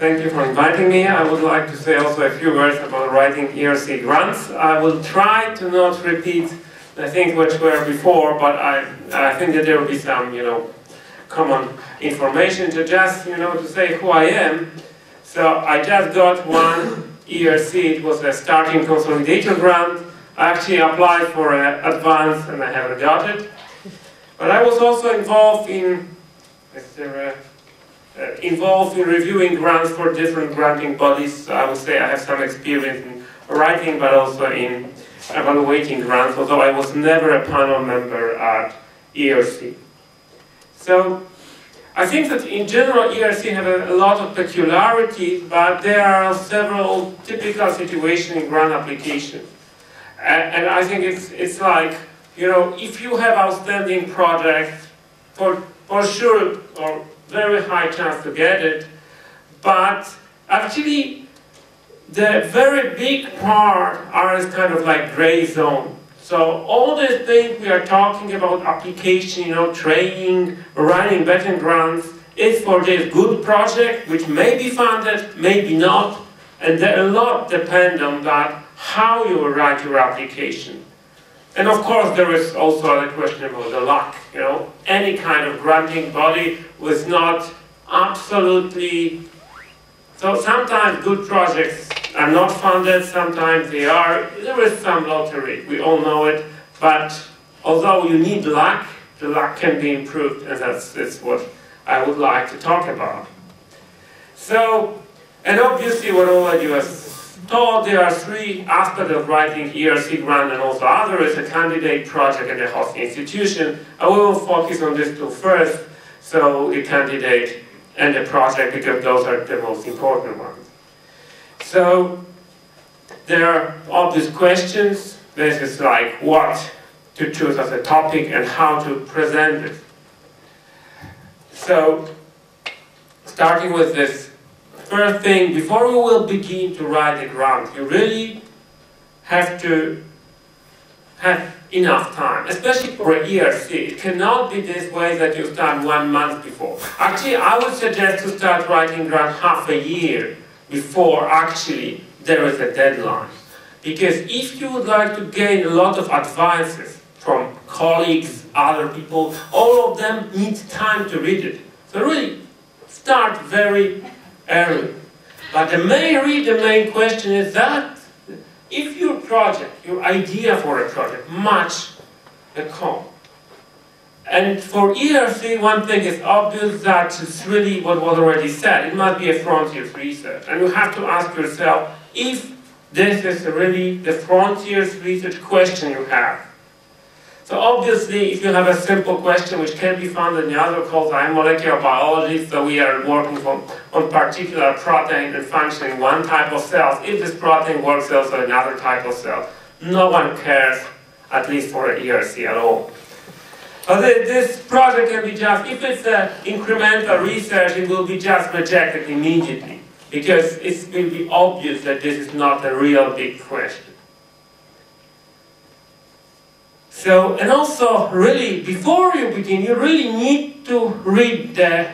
Thank you for inviting me. I would like to say also a few words about writing ERC grants. I will try to not repeat the things which were before, but I think that there will be some, common information to just, to say who I am. So I just got one ERC. It was a starting consolidator grant. I actually applied for an advance and I haven't got it. But I was also involved in reviewing grants for different granting bodies. So I would say I have some experience in writing, but also in evaluating grants, although I was never a panel member at ERC. So I think that in general ERC have a lot of peculiarities, but there are several typical situations in grant applications. And I think it's like, if you have outstanding projects, for sure, or very high chance to get it, but actually the very big part are kind of like gray zone. So all these things we are talking about, application, training, writing better grants, is for this good project, which may be funded, maybe not, and a lot depend on that, how you will write your application. And of course there is also the question about the luck, any kind of granting body was not absolutely, so sometimes good projects are not funded, sometimes they are, there is some lottery, we all know it, but although you need luck, the luck can be improved, and that's what I would like to talk about. So, and obviously what all of you have told, there are three aspects of writing ERC grant and also other is a candidate, project, and a host institution. I will focus on these two first, so the candidate and the project, because those are the most important ones. So there are obvious questions. This is like what to choose as a topic and how to present it. So starting with this first thing, before you will begin to write a grant, you really have to have enough time, especially for an ERC. It cannot be this way that you start 1 month before. Actually, I would suggest to start writing grant half a year before actually there is a deadline. Because if you would like to gain a lot of advices from colleagues, other people, all of them need time to read it. So really, start very early. But the main question is that if your project, your idea for a project, match the code. And for ERC, one thing is obvious, that it's really what was already said. It must be a frontiers research. And you have to ask yourself if this is really the frontiers research question you have. So obviously, if you have a simple question which can be found in the other course, I'm molecular biologist, so we are working on particular protein and function in one type of cells. If this protein works also in another type of cell, no one cares, at least for an ERC at all. But this project can be just, if it's an incremental research, it will be just rejected immediately, because it will be obvious that this is not a real big question. So, and also, really, before you begin, you really need to read the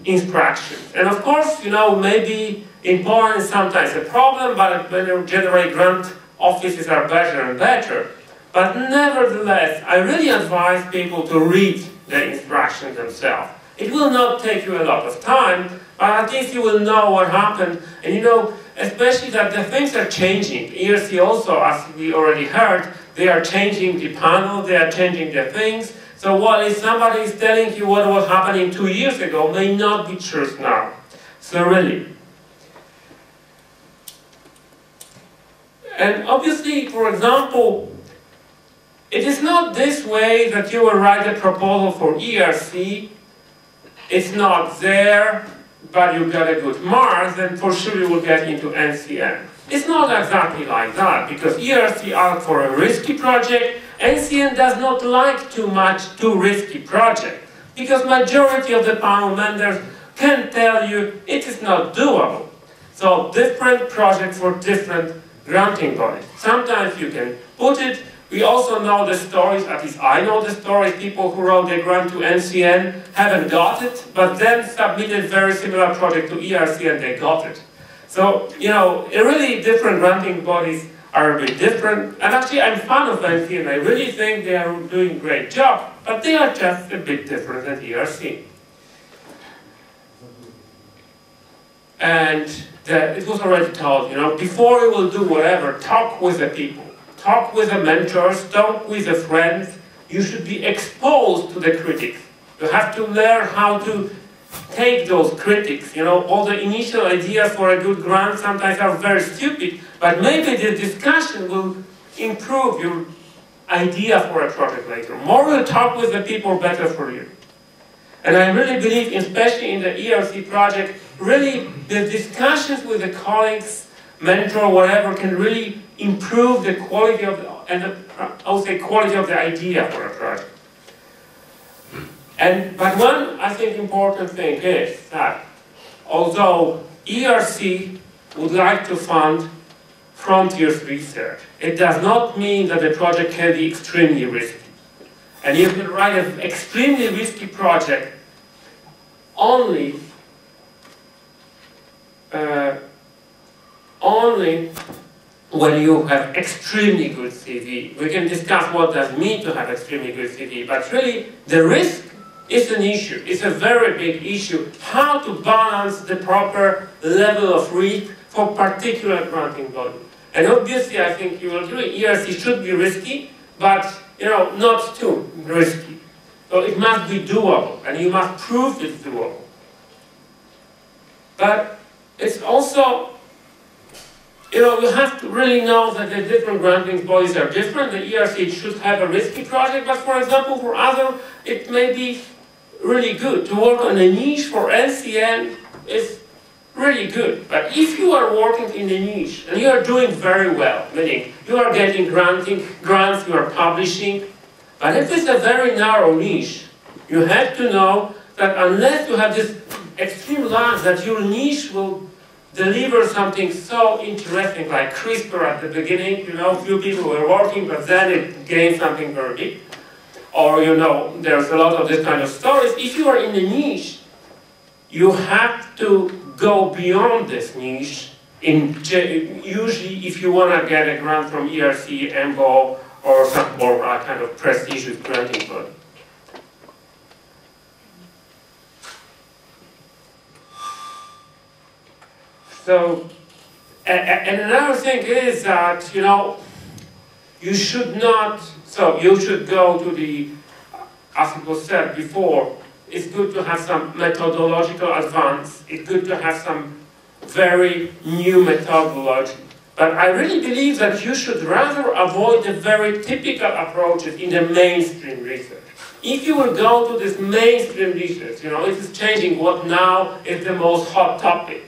instructions. And of course, maybe in Poland is sometimes a problem, but when you generate grant, offices are better and better. But nevertheless, I really advise people to read the instructions themselves. It will not take you a lot of time, but at least you will know what happened. And especially that the things are changing. ERC also, as we already heard, they are changing the panel, they are changing the things. So what if somebody is telling you what was happening 2 years ago may not be true now. So really. And obviously, for example, it is not this way that you will write a proposal for ERC. It's not there, but you got a good mark, then for sure you will get into NCN. It's not exactly like that, because ERC asks for a risky project. NCN does not like too risky project, because majority of the panel members can tell you it is not doable. So different projects for different granting bodies. Sometimes you can put it We also know the stories, at least I know the stories, people who wrote their grant to NCN haven't got it, but then submitted very similar project to ERC and they got it. So, you know, really different granting bodies are a bit different. And actually I'm a fan of NCN, I really think they are doing a great job, but they are just a bit different than ERC. And it was already told, you know, before you will do whatever, talk with the people. Talk with the mentors, talk with the friends. You should be exposed to the critics. You have to learn how to take those critics. You know, all the initial ideas for a good grant sometimes are very stupid, but maybe the discussion will improve your idea for a project later. More you talk with the people, better for you. And I really believe, especially in the ERC project, really the discussions with the colleagues, mentor, whatever, can really improve the quality of the, I would say, quality of the idea for a project. But one, I think, important thing is that although ERC would like to fund frontiers research, it does not mean that the project can be extremely risky. And you can write an extremely risky project only when you have extremely good CV. We can discuss what does it mean to have extremely good CV, but really the risk is an issue. It's a very big issue. How to balance the proper level of risk for particular granting body. And obviously, I think you will agree, ERC should be risky, but you know, not too risky. So it must be doable, and you must prove it's doable. But it's also, you know, you have to really know that the different granting bodies are different. The ERC should have a risky project, but for example, for other, it may be really good. To work on a niche for NCN is really good. But if you are working in a niche and you are doing very well, meaning you are getting grants, you are publishing, but if it's a very narrow niche, you have to know that unless you have this extreme luck that your niche will deliver something so interesting like CRISPR at the beginning, you know, few people were working, but then it gained something very big. Or, you know, there's a lot of this kind of stories. If you are in a niche, you have to go beyond this niche. Usually, if you want to get a grant from ERC, EMBO, or some more kind of prestigious granting body. So, and another thing is that, you know, you should not, so you should go to the, as it was said before, it's good to have some methodological advance, it's good to have some very new methodology. But I really believe that you should rather avoid the very typical approaches in the mainstream research. If you will go to this mainstream research, you know, it is changing what now is the most hot topic.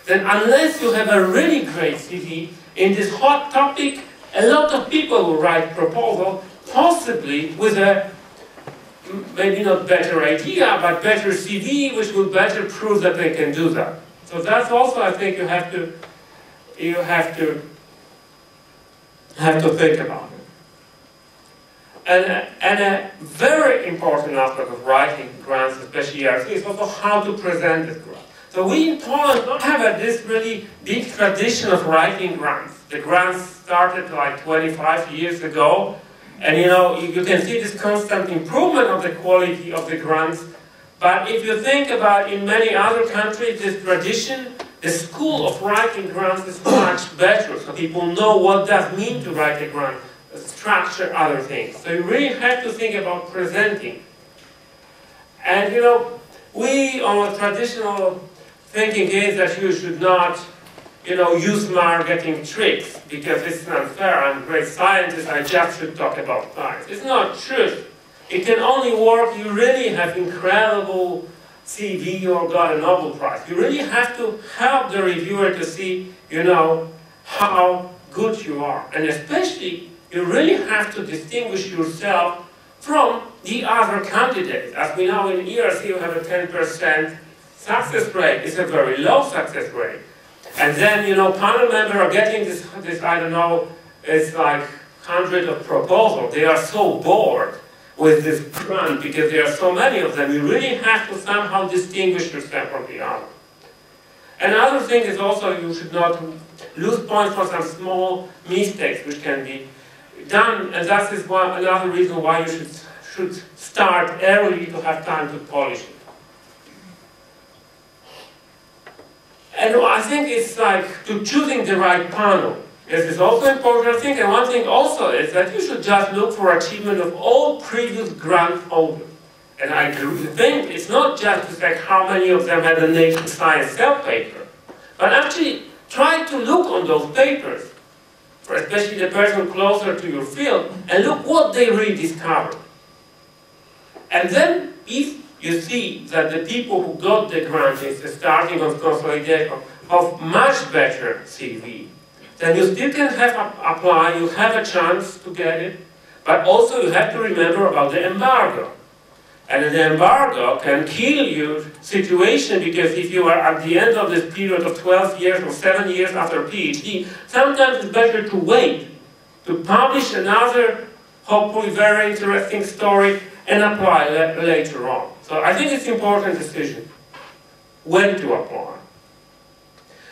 Then unless you have a really great CV in this hot topic, a lot of people will write proposal, possibly with a maybe not better idea, but better CV, which will better prove that they can do that. So that's also, I think, you have to think about it. And a very important aspect of writing grants, especially ERC, is also how to present this grant. So we in Poland don't have this really big tradition of writing grants. The grants started like 25 years ago, and you know, you can see this constant improvement of the quality of the grants. But if you think about in many other countries, this tradition, the school of writing grants is much better. So people know what does mean to write a grant, structure other things. So you really have to think about presenting. And you know, we on a traditional thinking is that you should not, you know, use marketing tricks because it's unfair. I'm a great scientist, I just should talk about science. It's not true. It can only work, you really have incredible CV or got a Nobel Prize. You really have to help the reviewer to see, you know, how good you are. And especially, you really have to distinguish yourself from the other candidates. As we know in ERC, you have a 10% success rate. It's a very low success rate. And then, you know, panel members are getting this I don't know, it's like hundreds of proposals. They are so bored with this grant because there are so many of them. You really have to somehow distinguish yourself from the other. Another thing is also you should not lose points for some small mistakes which can be done, and that is another reason why you should start early to have time to polish it. And I think it's like to choosing the right panel. This is also important, I think, and one thing also is that you should just look for achievement of all previous grant holders. And I think it's not just to say how many of them had a Nature Science Cell paper, but actually try to look on those papers, for especially the person closer to your field, and look what they really discovered. And then, if you see that the people who got the grant is starting on consolidation of much better CV, then you still can apply, you have a chance to get it, but also you have to remember about the embargo. And the embargo can kill your situation because if you are at the end of this period of 12 years or 7 years after PhD, sometimes it's better to wait to publish another, hopefully very interesting story and apply later on. So I think it's an important decision when to apply.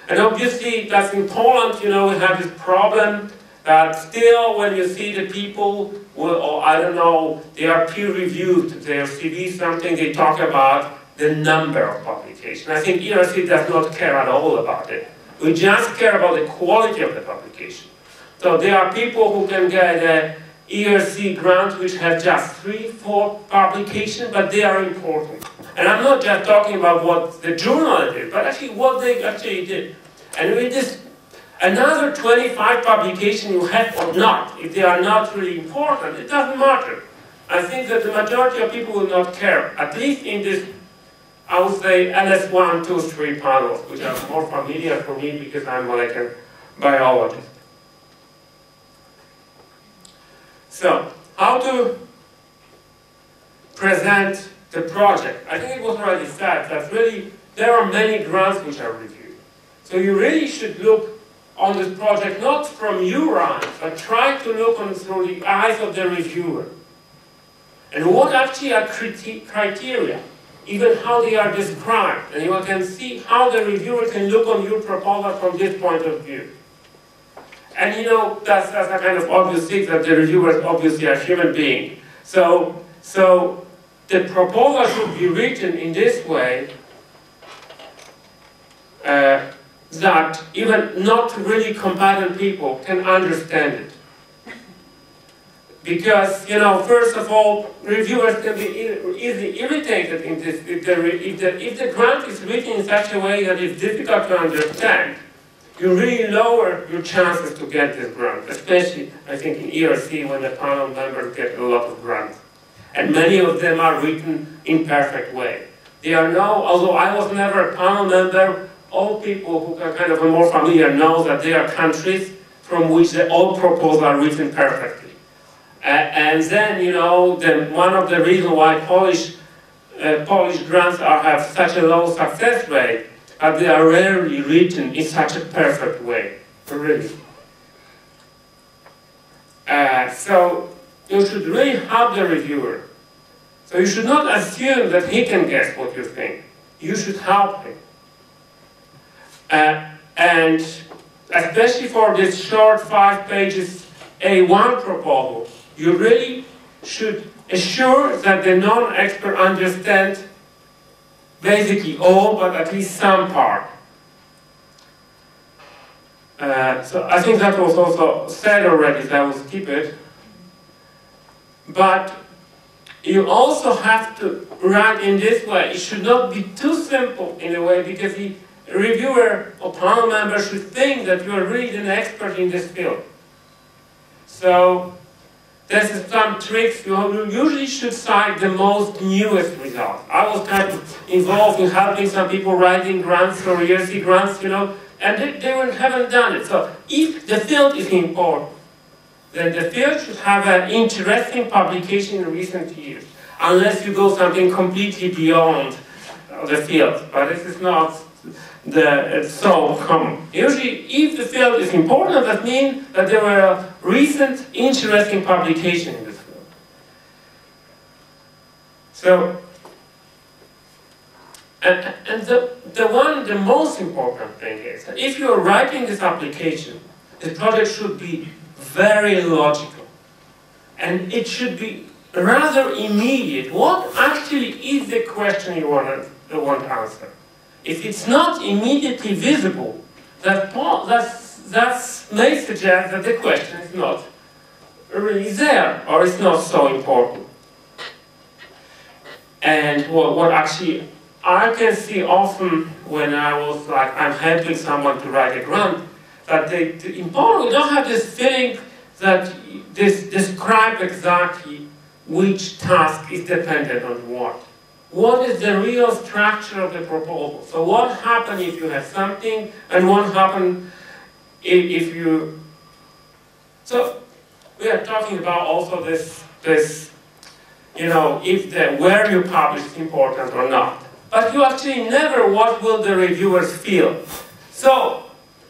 And obviously, that's in Poland, you know, we have this problem that still when you see the people, or I don't know, they are peer-reviewed, their CV, something they talk about the number of publications. I think ERC does not care at all about it. We just care about the quality of the publication. So there are people who can get an ERC grant which have just 3-4 publications, but they are important. And I'm not just talking about what the journal did, but actually what they actually did. And with this, another 25 publications you have or not, if they are not really important, it doesn't matter. I think that the majority of people will not care, at least in this, I would say, LS1, 2, 3 panels, which are more familiar for me because I'm like a biologist. So, how to present the project? I think it was already said that really there are many grants which are reviewed. So you really should look on this project not from your eyes, but try to look on through the eyes of the reviewer. And what actually are criteria, even how they are described. And you can see how the reviewer can look on your proposal from this point of view. And you know, that's a kind of obvious thing that the reviewer is obviously a human being. So the proposal should be written in this way that even not really competent people can understand it. Because, you know, first of all, reviewers can be easily irritated in this, if the grant is written in such a way that it's difficult to understand. You really lower your chances to get this grant, especially, I think, in ERC when the panel members get a lot of grants. And many of them are written in perfect way. They are now, although I was never a panel member, all people who are kind of more familiar know that there are countries from which all proposals are written perfectly. And then, you know, one of the reasons why Polish grants have such a low success rate, they are rarely written in such a perfect way, really. So you should really help the reviewer. So you should not assume that he can guess what you think. You should help him. And especially for this short 5 pages A1 proposal, you really should assure that the non-expert understands basically all, but at least some part. So I think that was also said already, so I will skip it. But you also have to write in this way. It should not be too simple in a way, because the reviewer or panel member should think that you are really an expert in this field. So this is some tricks. You usually should cite the most newest results. I was kind of involved in helping some people writing grants for ERC grants, you know, and they haven't done it. So if the field is important, then the field should have an interesting publication in recent years, unless you go something completely beyond the field. But this is not so common. Usually, if the field is important, that means that there were recent interesting publications in this field. So, and the most important thing is that if you're writing this application, the project should be very logical. And it should be rather immediate. What actually is the question you want to answer? If it's not immediately visible, that may suggest that the question is not really there, or it's not so important. And what actually I can see often when I'm helping someone to write a grant, that in Poland we don't have this feeling that this describe exactly which task is dependent on what. What is the real structure of the proposal? So what happens if you have something, and what happens if you... So we are talking about also this if where you publish is important or not. But you actually never what will the reviewers feel. So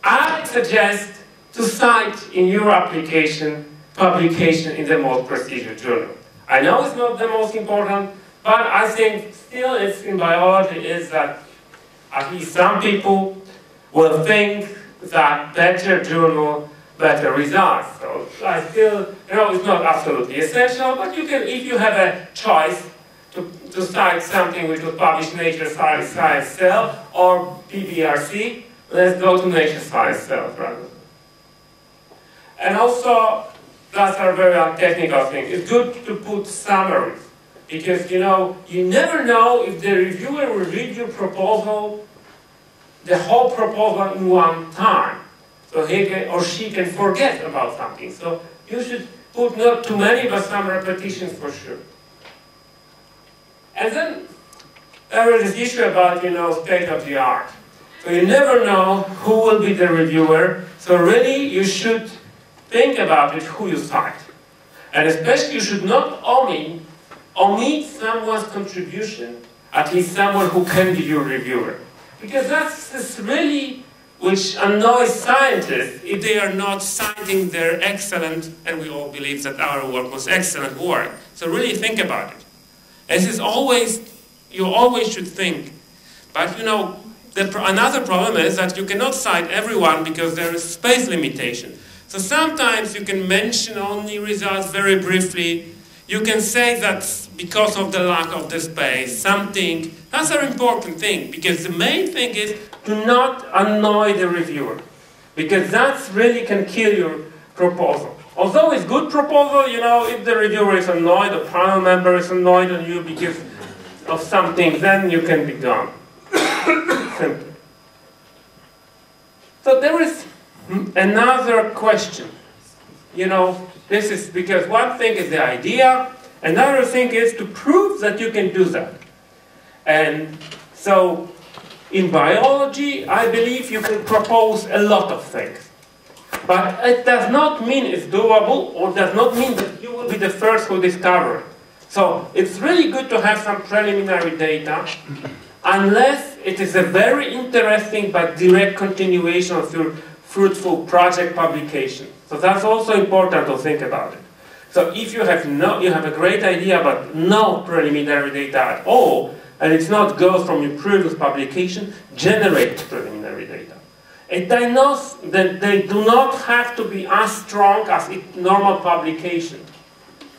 I suggest to cite in your application publication in the most prestigious journal. I know it's not the most important, but I think still it's in biology is that at least some people will think that better journal, better results. So I still, it's not absolutely essential, but you can, if you have a choice to cite something which was published in Nature Science Cell or PBRC, let's go to Nature Science Cell rather. And also, that's a very technical thing. It's good to put summaries, because you never know if the reviewer will read your proposal, the whole proposal in one time. So he or she can forget about something. So you should put not too many, but some repetitions for sure. And then there is this issue about state of the art. So you never know who will be the reviewer. So really, you should think about it who you cite. And especially you should not omit someone's contribution, at least someone who can be your reviewer. Because that's really which annoys scientists if they are not citing their excellent, and we all believe that our work was excellent work. So really think about it. This is always, you always should think. But another problem is that you cannot cite everyone because there is space limitation. So sometimes you can mention only results very briefly. You can say that because of the lack of the space, something, that's an important thing, because the main thing is to not annoy the reviewer, because that really can kill your proposal. Although it's good proposal, if the reviewer is annoyed, the panel member is annoyed on you because of something, then you can be gone. Simple. So there is another question. This is because one thing is the idea, another thing is to prove that you can do that. And so in biology, I believe you can propose a lot of things. But it does not mean it's doable, or does not mean that you will be the first who discover it. So it's really good to have some preliminary data, unless it is a very interesting but direct continuation of your fruitful project publication. So that's also important to think about it. So if you have a great idea but no preliminary data at all, and it's not goes from your previous publication, generate preliminary data. They do not have to be as strong as in normal publication.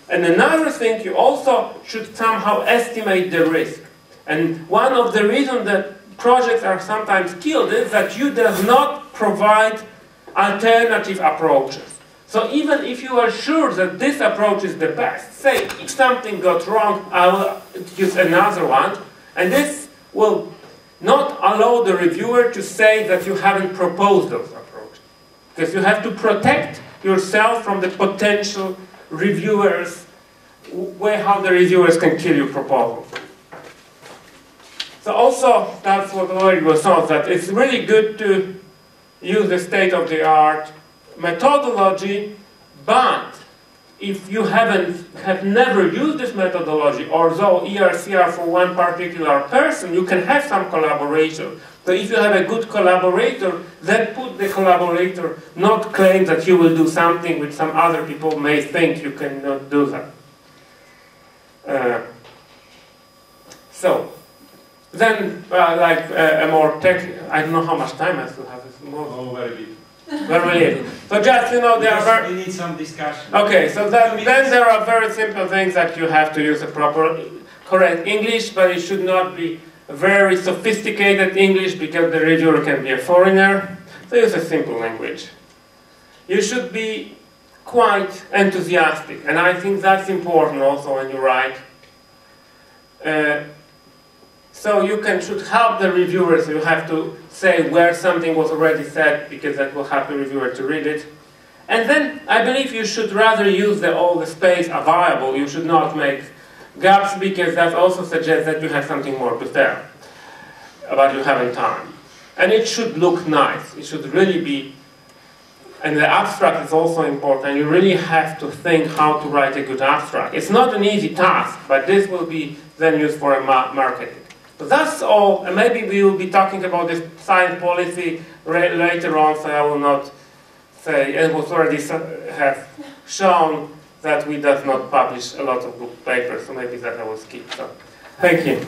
And another thing, you also should somehow estimate the risk. And one of the reasons that projects are sometimes killed is that you do not provide alternative approaches. So even if you are sure that this approach is the best, say if something got wrong, I will use another one, and this will not allow the reviewer to say that you haven't proposed those approaches. Because you have to protect yourself from the potential reviewers, how the reviewers can kill your proposal. So also, that's what already was thought, that it's really good to use the state-of-the-art methodology, but if you have never used this methodology, although ERC are for one particular person, you can have some collaboration. So if you have a good collaborator, then put the collaborator, not claim that you will do something which some other people may think you cannot do that. So, then a more I don't know how much time I still have. Oh, very little. Very little. So just, you know, we need some discussion. Okay, so then there are very simple things that you have to use a correct English, but it should not be very sophisticated English because the reviewer can be a foreigner. So use a simple language. You should be quite enthusiastic, and I think that's important also when you write. So you should help the reviewers. You have to say where something was already said because that will help the reviewer to read it. And then I believe you should rather use all the space available. You should not make gaps because that also suggests that you have something more to tell, but you haven't time. And it should look nice. It should really be, and the abstract is also important. You really have to think how to write a good abstract. It's not an easy task, but this will be then used for marketing. So that's all, and maybe we will be talking about this science policy later on, so I will not say, it was already have shown that we does not publish a lot of good papers, so maybe that I will skip. So, thank you.